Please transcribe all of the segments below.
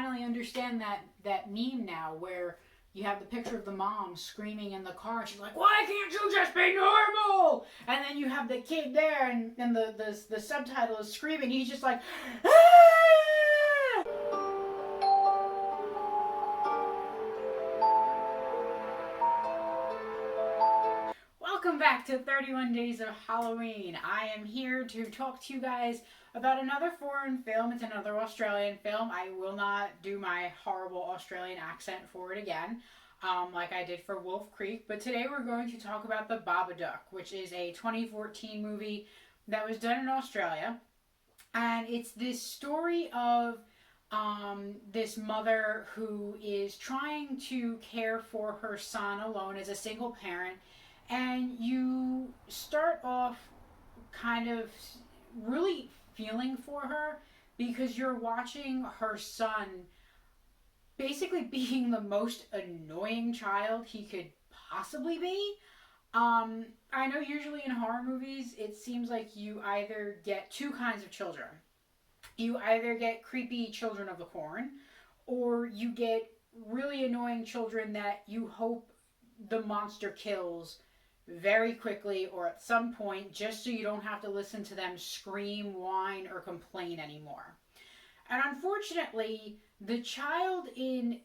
finally understand that meme now where you have the picture of the mom screaming in the car. She's like, "Why can't you just be normal?" And then you have the kid there, and the subtitle is screaming. He's just like, "Ah!" Welcome back to 31 Days of Halloween. I am here to talk to you guys about another foreign film. It's another Australian film. I will not do my horrible Australian accent for it again, like I did for Wolf Creek. But today we're going to talk about The Babadook, which is a 2014 movie that was done in Australia. And it's this story of this mother who is trying to care for her son alone as a single parent. And you start off kind of really feeling for her because you're watching her son basically being the most annoying child he could possibly be. I know usually in horror movies it seems like you either get two kinds of children. You either get creepy children of the corn, or you get really annoying children that you hope the monster kills very quickly or at some point, just so you don't have to listen to them scream, whine, or complain anymore. And unfortunately, the child in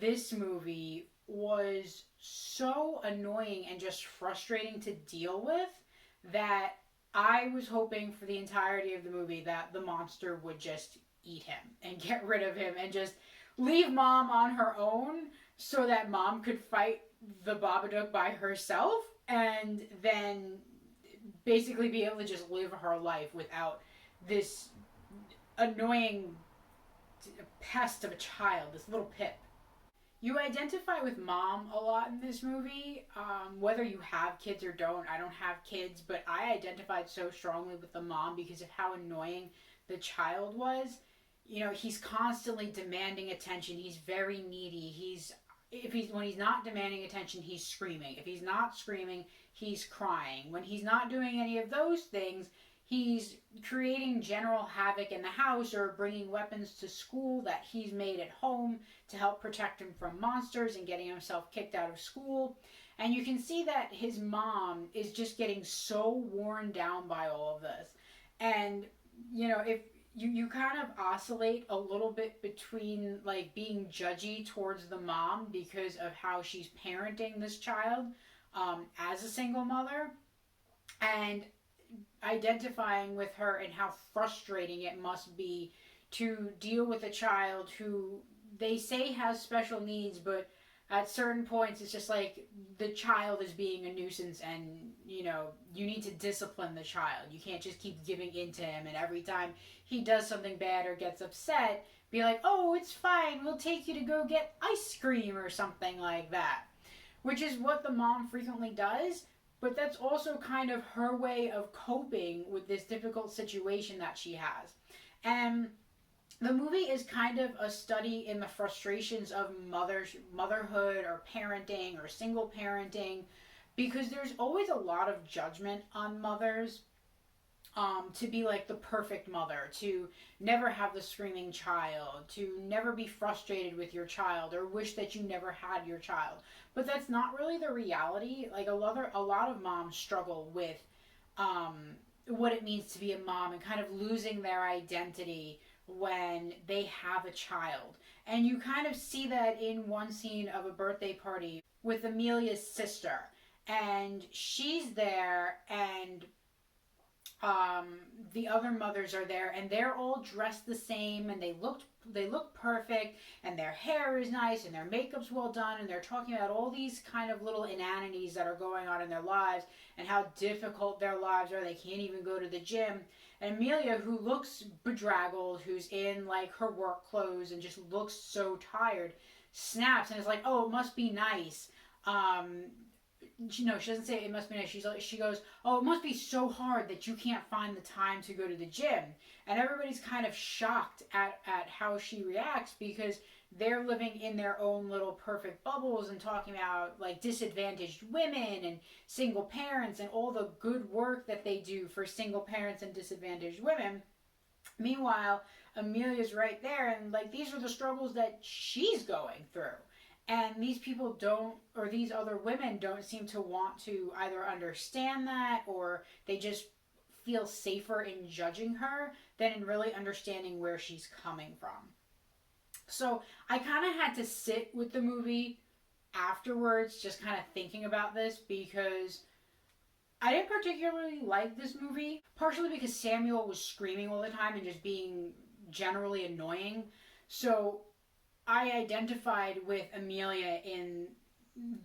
this movie was so annoying and just frustrating to deal with that I was hoping for the entirety of the movie that the monster would just eat him and get rid of him and just leave mom on her own so that mom could fight the Babadook by herself and then basically be able to just live her life without this annoying pest of a child, this little pip. You identify with mom a lot in this movie, whether you have kids or don't. I don't have kids, but I identified so strongly with the mom because of how annoying the child was. You know, he's constantly demanding attention. He's very needy. When he's not demanding attention, he's screaming. If he's not screaming, he's crying. When he's not doing any of those things, he's creating general havoc in the house or bringing weapons to school that he's made at home to help protect him from monsters and getting himself kicked out of school. And you can see that his mom is just getting so worn down by all of this. And, you know, if you kind of oscillate a little bit between like being judgy towards the mom because of how she's parenting this child as a single mother, and identifying with her and how frustrating it must be to deal with a child who they say has special needs, but at certain points it's just like the child is being a nuisance and, you know, you need to discipline the child. You can't just keep giving in to him and every time he does something bad or gets upset, be like, "Oh, it's fine, we'll take you to go get ice cream," or something like that. Which is what the mom frequently does, but that's also kind of her way of coping with this difficult situation that she has. And the movie is kind of a study in the frustrations of motherhood or parenting or single parenting, because there's always a lot of judgment on mothers to be like the perfect mother, to never have the screaming child, to never be frustrated with your child or wish that you never had your child. But that's not really the reality. Like a lot of moms struggle with what it means to be a mom and kind of losing their identity when they have a child. And you kind of see that in one scene of a birthday party with Amelia's sister. And she's there and the other mothers are there and they're all dressed the same and they look perfect and their hair is nice and their makeup's well done and they're talking about all these kind of little inanities that are going on in their lives and how difficult their lives are. They can't even go to the gym. And Amelia, who looks bedraggled, who's in like her work clothes and just looks so tired, snaps and is like, "Oh, it must be nice." She doesn't say it must be nice. She goes, "Oh, it must be so hard that you can't find the time to go to the gym." And everybody's kind of shocked at how she reacts because they're living in their own little perfect bubbles and talking about like disadvantaged women and single parents and all the good work that they do for single parents and disadvantaged women. Meanwhile, Amelia's right there, and like these are the struggles that she's going through. And these people don't, or these other women don't seem to want to either understand that, or they just feel safer in judging her than in really understanding where she's coming from. So I kind of had to sit with the movie afterwards, just kind of thinking about this, because I didn't particularly like this movie, partially because Samuel was screaming all the time and just being generally annoying. So I identified with Amelia in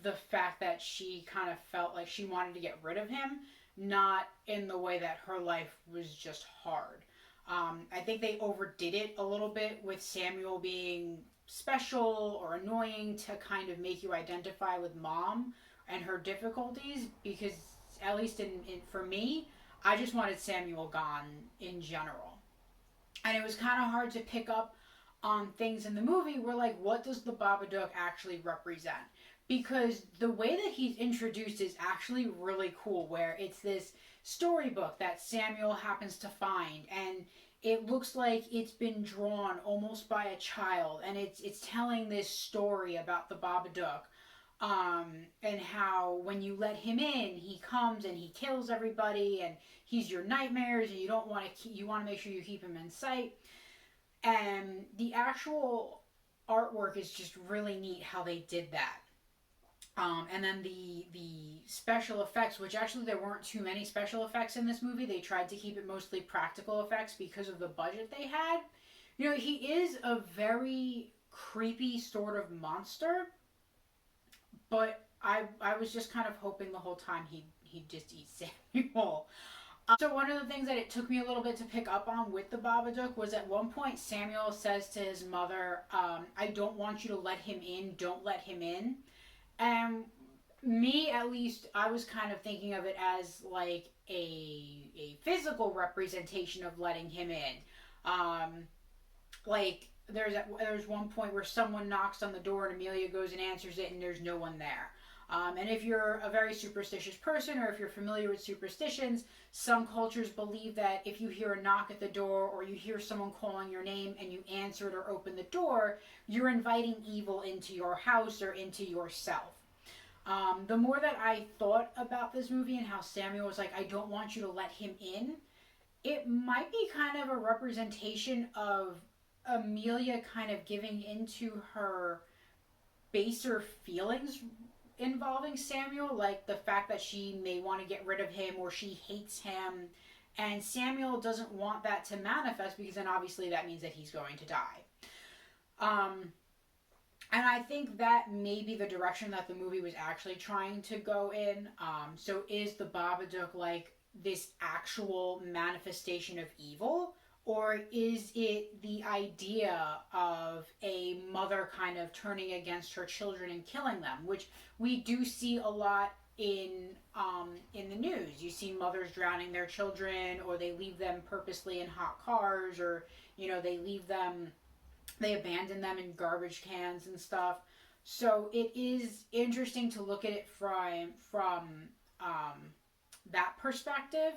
the fact that she kind of felt like she wanted to get rid of him, not in the way that her life was just hard. I think they overdid it a little bit with Samuel being special or annoying to kind of make you identify with Mom and her difficulties, because at least for me, I just wanted Samuel gone in general. And it was kind of hard to pick up on things in the movie where, like, what does the Babadook actually represent? Because the way that he's introduced is actually really cool, where it's this storybook that Samuel happens to find, and it looks like it's been drawn almost by a child, and it's telling this story about the Babadook, and how when you let him in, he comes and he kills everybody, and he's your nightmares, and you want to make sure you keep him in sight. And the actual artwork is just really neat how they did that. And then the special effects, which actually there weren't too many special effects in this movie. They tried to keep it mostly practical effects because of the budget they had. You know, he is a very creepy sort of monster, but I was just kind of hoping the whole time he'd just eat Samuel. So one of the things that it took me a little bit to pick up on with the Babadook was at one point Samuel says to his mother, I don't want you to let him in, don't let him in. And me, at least, I was kind of thinking of it as like a physical representation of letting him in. Like there's one point where someone knocks on the door and Amelia goes and answers it and there's no one there. And if you're a very superstitious person, or if you're familiar with superstitions, some cultures believe that if you hear a knock at the door, or you hear someone calling your name and you answer it or open the door, you're inviting evil into your house or into yourself. The more that I thought about this movie and how Samuel was like, I don't want you to let him in, it might be kind of a representation of Amelia kind of giving into her baser feelings involving Samuel, like the fact that she may want to get rid of him or she hates him, and Samuel doesn't want that to manifest, because then obviously that means that he's going to die. And I think that may be the direction that the movie was actually trying to go in. So is the Babadook like this actual manifestation of evil? Or is it the idea of a mother kind of turning against her children and killing them, which we do see a lot in the news. You see mothers drowning their children, or they leave them purposely in hot cars, or they abandon them in garbage cans and stuff. So it is interesting to look at it from that perspective.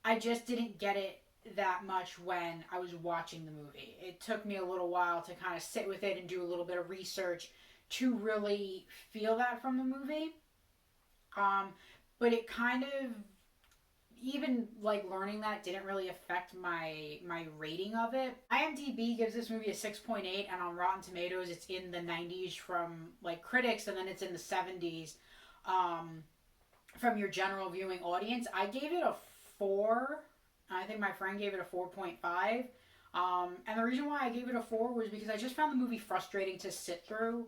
I just didn't get it that much when I was watching the movie. It took me a little while to kind of sit with it and do a little bit of research to really feel that from the movie. But it kind of, even like learning that didn't really affect my rating of it. IMDb gives this movie a 6.8, and on Rotten Tomatoes it's in the 90s from like critics, and then it's in the 70s from your general viewing audience. I gave it a 4. I think my friend gave it a 4.5. And the reason why I gave it a 4 was because I just found the movie frustrating to sit through.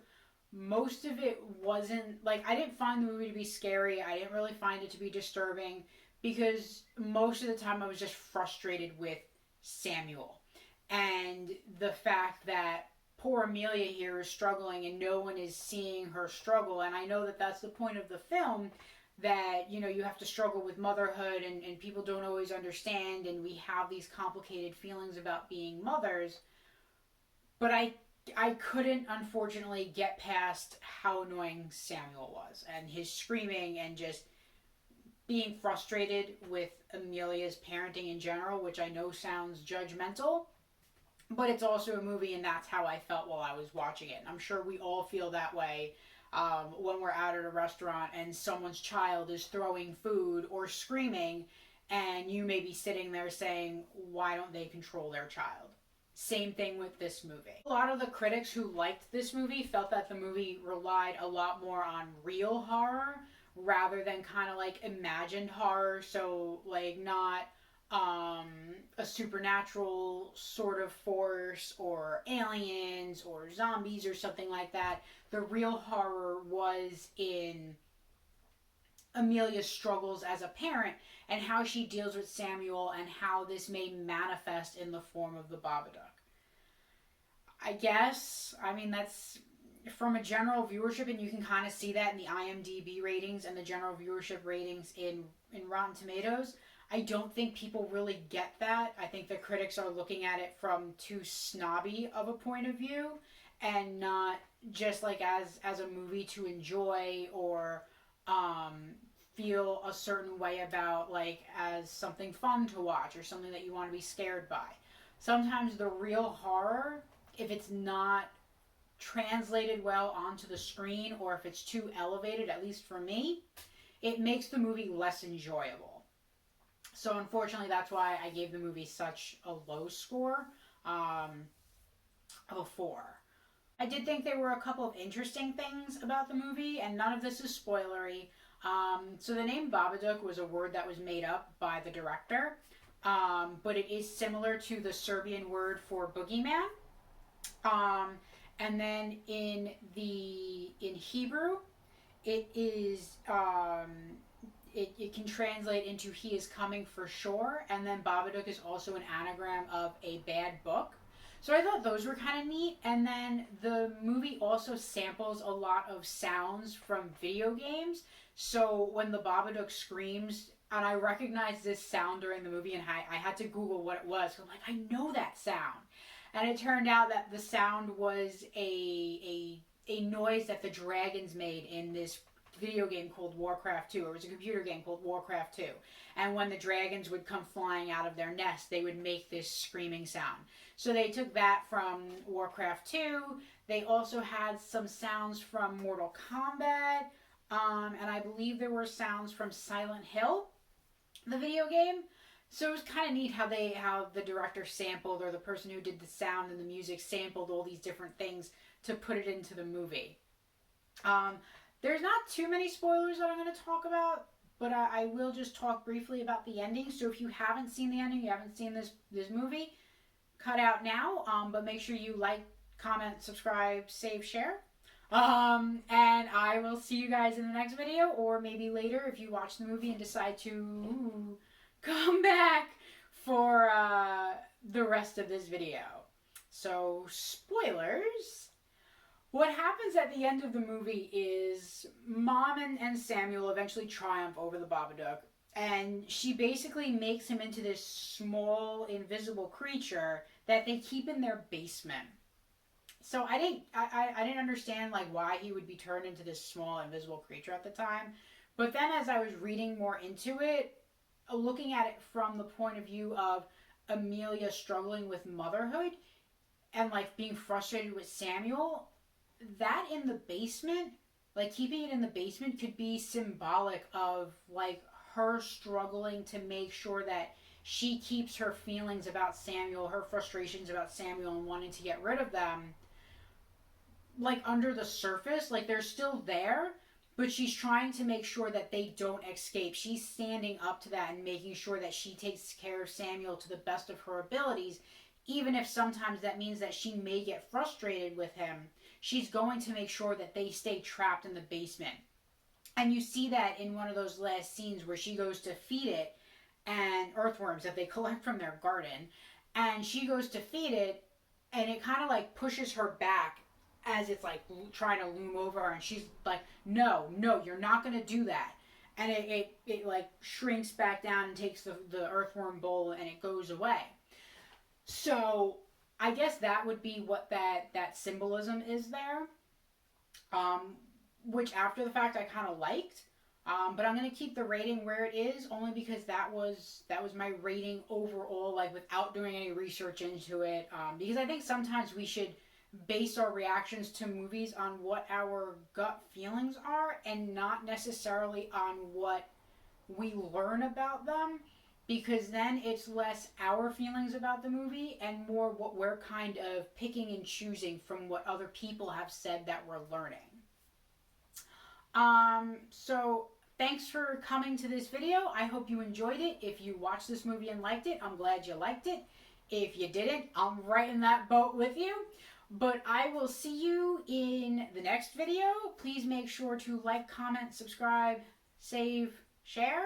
Most of it wasn't, like, I didn't find the movie to be scary. I didn't really find it to be disturbing, because most of the time I was just frustrated with Samuel. And the fact that poor Amelia here is struggling and no one is seeing her struggle. And I know that that's the point of the film, that, you know, you have to struggle with motherhood, and people don't always understand, and we have these complicated feelings about being mothers. But I couldn't, unfortunately, get past how annoying Samuel was, and his screaming, and just being frustrated with Amelia's parenting in general, which I know sounds judgmental, but it's also a movie, and that's how I felt while I was watching it. And I'm sure we all feel that way when we're out at a restaurant and someone's child is throwing food or screaming, and you may be sitting there saying, why don't they control their child? Same thing with this movie. A lot of the critics who liked this movie felt that the movie relied a lot more on real horror rather than kind of like imagined horror. So, like, not a supernatural sort of force or aliens or zombies or something like that. The real horror was in Amelia's struggles as a parent and how she deals with Samuel and how this may manifest in the form of the Babadook. I guess, I mean, that's from a general viewership, and you can kind of see that in the IMDb ratings and the general viewership ratings in Rotten Tomatoes. I don't think people really get that. I think the critics are looking at it from too snobby of a point of view and not just like as a movie to enjoy or feel a certain way about, like as something fun to watch or something that you want to be scared by. Sometimes the real horror, if it's not translated well onto the screen or if it's too elevated, at least for me, it makes the movie less enjoyable. So unfortunately, that's why I gave the movie such a low score of a 4. I did think there were a couple of interesting things about the movie, and none of this is spoilery. So the name Babadook was a word that was made up by the director, but it is similar to the Serbian word for boogeyman. And then in Hebrew, it is it can translate into he is coming for sure, and then Babadook is also an anagram of a bad book. So I thought those were kind of neat. And then the movie also samples a lot of sounds from video games. So when the Babadook screams, and I recognized this sound during the movie, and I had to Google what it was. So I'm like, I know that sound. And it turned out that the sound was a noise that the dragons made in this video game called Warcraft 2. It was a computer game called Warcraft 2. And when the dragons would come flying out of their nest, they would make this screaming sound. So they took that from Warcraft 2. They also had some sounds from Mortal Kombat. And I believe there were sounds from Silent Hill, the video game. So it was kind of neat how the director sampled, or the person who did the sound and the music sampled all these different things to put it into the movie. There's not too many spoilers that I'm going to talk about, but I will just talk briefly about the ending. So if you haven't seen the ending, you haven't seen this movie, cut out now. But make sure you like, comment, subscribe, save, share. And I will see you guys in the next video, or maybe later if you watch the movie and decide to come back for the rest of this video. So, spoilers. What happens at the end of the movie is Mom and Samuel eventually triumph over the Babadook, and she basically makes him into this small, invisible creature that they keep in their basement. So I didn't understand like why he would be turned into this small, invisible creature at the time. But then as I was reading more into it, looking at it from the point of view of Amelia struggling with motherhood and like being frustrated with Samuel, that in the basement, like keeping it in the basement could be symbolic of like her struggling to make sure that she keeps her feelings about Samuel, her frustrations about Samuel and wanting to get rid of them, like under the surface. Like they're still there, but she's trying to make sure that they don't escape. She's standing up to that and making sure that she takes care of Samuel to the best of her abilities, even if sometimes that means that she may get frustrated with him. She's going to make sure that they stay trapped in the basement. And you see that in one of those last scenes where she goes to feed it and earthworms that they collect from their garden. And she goes to feed it, and it kind of like pushes her back as it's like trying to loom over her, and she's like, no, you're not going to do that. And it like shrinks back down and takes the earthworm bowl, and it goes away. So I guess that would be what that symbolism is there, which after the fact I kind of liked. But I'm gonna keep the rating where it is, only because that was my rating overall, like without doing any research into it. Because I think sometimes we should base our reactions to movies on what our gut feelings are, and not necessarily on what we learn about them, because then it's less our feelings about the movie and more what we're kind of picking and choosing from what other people have said that we're learning. So thanks for coming to this video. I hope you enjoyed it. If you watched this movie and liked it, I'm glad you liked it. If you didn't, I'm right in that boat with you. But I will see you in the next video. Please make sure to like, comment, subscribe, save, share,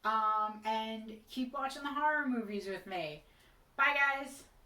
and keep watching the horror movies with me. Bye, guys.